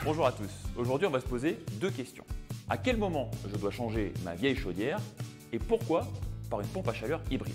Bonjour à tous. Aujourd'hui, on va se poser deux questions. À quel moment je dois changer ma vieille chaudière et pourquoi par une pompe à chaleur hybride?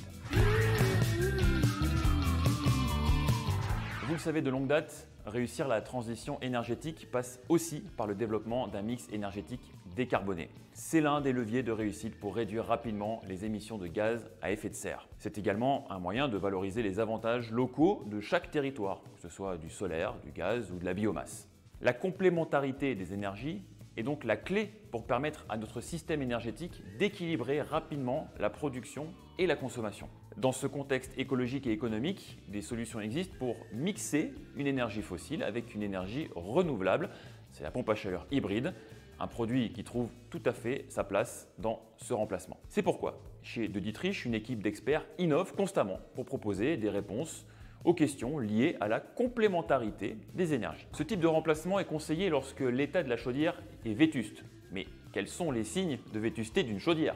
Vous le savez de longue date, réussir la transition énergétique passe aussi par le développement d'un mix énergétique décarboné. C'est l'un des leviers de réussite pour réduire rapidement les émissions de gaz à effet de serre. C'est également un moyen de valoriser les avantages locaux de chaque territoire, que ce soit du solaire, du gaz ou de la biomasse. La complémentarité des énergies est donc la clé pour permettre à notre système énergétique d'équilibrer rapidement la production et la consommation. Dans ce contexte écologique et économique, des solutions existent pour mixer une énergie fossile avec une énergie renouvelable. C'est la pompe à chaleur hybride, un produit qui trouve tout à fait sa place dans ce remplacement. C'est pourquoi, chez De Dietrich, une équipe d'experts innove constamment pour proposer des réponses aux questions liées à la complémentarité des énergies. Ce type de remplacement est conseillé lorsque l'état de la chaudière est vétuste. Mais quels sont les signes de vétusté d'une chaudière?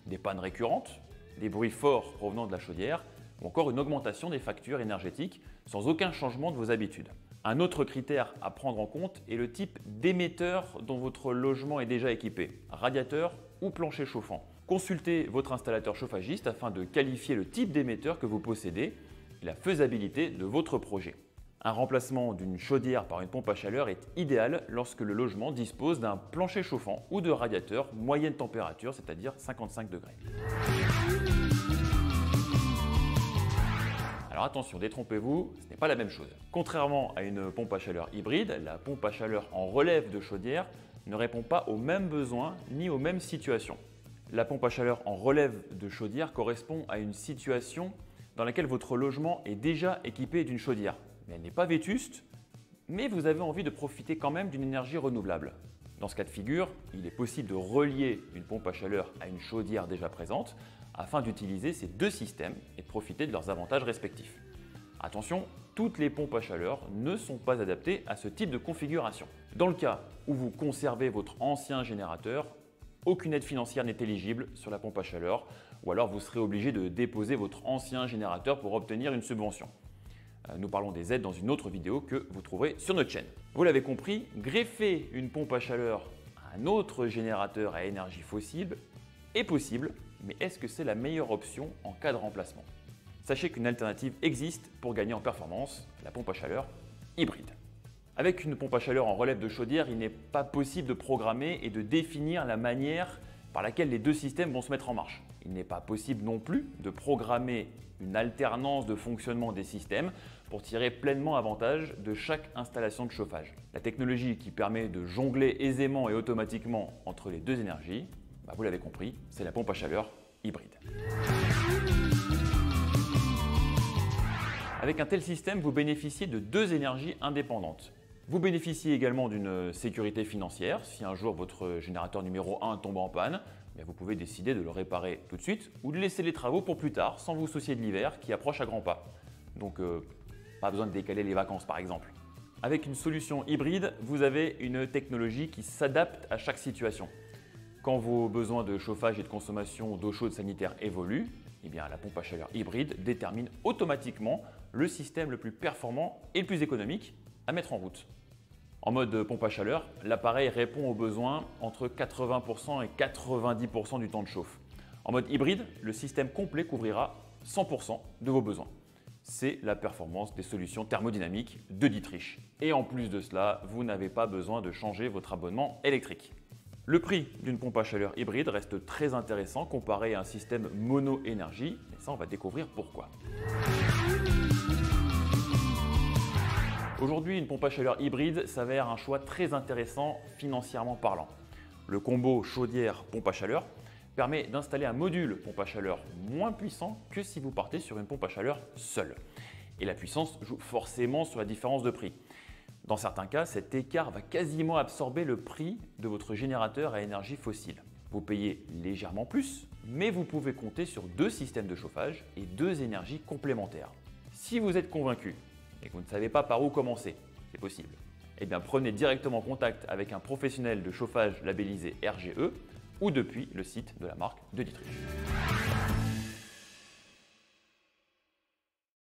Des pannes récurrentes, des bruits forts provenant de la chaudière ou encore une augmentation des factures énergétiques sans aucun changement de vos habitudes. Un autre critère à prendre en compte est le type d'émetteur dont votre logement est déjà équipé, radiateur ou plancher chauffant. Consultez votre installateur chauffagiste afin de qualifier le type d'émetteur que vous possédez et la faisabilité de votre projet. Un remplacement d'une chaudière par une pompe à chaleur est idéal lorsque le logement dispose d'un plancher chauffant ou de radiateur moyenne température, c'est-à-dire 55 degrés. Alors attention, détrompez-vous, ce n'est pas la même chose. Contrairement à une pompe à chaleur hybride, la pompe à chaleur en relève de chaudière ne répond pas aux mêmes besoins ni aux mêmes situations. La pompe à chaleur en relève de chaudière correspond à une situation dans laquelle votre logement est déjà équipé d'une chaudière. Mais elle n'est pas vétuste, mais vous avez envie de profiter quand même d'une énergie renouvelable. Dans ce cas de figure, il est possible de relier une pompe à chaleur à une chaudière déjà présente afin d'utiliser ces deux systèmes et de profiter de leurs avantages respectifs. Attention, toutes les pompes à chaleur ne sont pas adaptées à ce type de configuration. Dans le cas où vous conservez votre ancien générateur, aucune aide financière n'est éligible sur la pompe à chaleur ou alors vous serez obligé de déposer votre ancien générateur pour obtenir une subvention. Nous parlons des aides dans une autre vidéo que vous trouverez sur notre chaîne. Vous l'avez compris, greffer une pompe à chaleur à un autre générateur à énergie fossile est possible, mais est-ce que c'est la meilleure option en cas de remplacement? Sachez qu'une alternative existe pour gagner en performance, la pompe à chaleur hybride. Avec une pompe à chaleur en relève de chaudière, il n'est pas possible de programmer et de définir la manière par laquelle les deux systèmes vont se mettre en marche. Il n'est pas possible non plus de programmer une alternance de fonctionnement des systèmes pour tirer pleinement avantage de chaque installation de chauffage. La technologie qui permet de jongler aisément et automatiquement entre les deux énergies, vous l'avez compris, c'est la pompe à chaleur hybride. Avec un tel système, vous bénéficiez de deux énergies indépendantes. Vous bénéficiez également d'une sécurité financière. Si un jour votre générateur numéro 1 tombe en panne, vous pouvez décider de le réparer tout de suite ou de laisser les travaux pour plus tard sans vous soucier de l'hiver qui approche à grands pas. Donc pas besoin de décaler les vacances par exemple. Avec une solution hybride, vous avez une technologie qui s'adapte à chaque situation. Quand vos besoins de chauffage et de consommation d'eau chaude sanitaire évoluent, la pompe à chaleur hybride détermine automatiquement le système le plus performant et le plus économique à mettre en route. En mode pompe à chaleur, l'appareil répond aux besoins entre 80% et 90% du temps de chauffe. En mode hybride, le système complet couvrira 100% de vos besoins. C'est la performance des solutions thermodynamiques de Dietrich. Et en plus de cela, vous n'avez pas besoin de changer votre abonnement électrique. Le prix d'une pompe à chaleur hybride reste très intéressant comparé à un système mono-énergie, et ça on va découvrir pourquoi. Aujourd'hui, une pompe à chaleur hybride s'avère un choix très intéressant financièrement parlant. Le combo chaudière-pompe à chaleur permet d'installer un module pompe à chaleur moins puissant que si vous partez sur une pompe à chaleur seule. Et la puissance joue forcément sur la différence de prix. Dans certains cas, cet écart va quasiment absorber le prix de votre générateur à énergie fossile. Vous payez légèrement plus, mais vous pouvez compter sur deux systèmes de chauffage et deux énergies complémentaires. Si vous êtes convaincu et que vous ne savez pas par où commencer, c'est possible, prenez directement contact avec un professionnel de chauffage labellisé RGE ou depuis le site de la marque De Dietrich.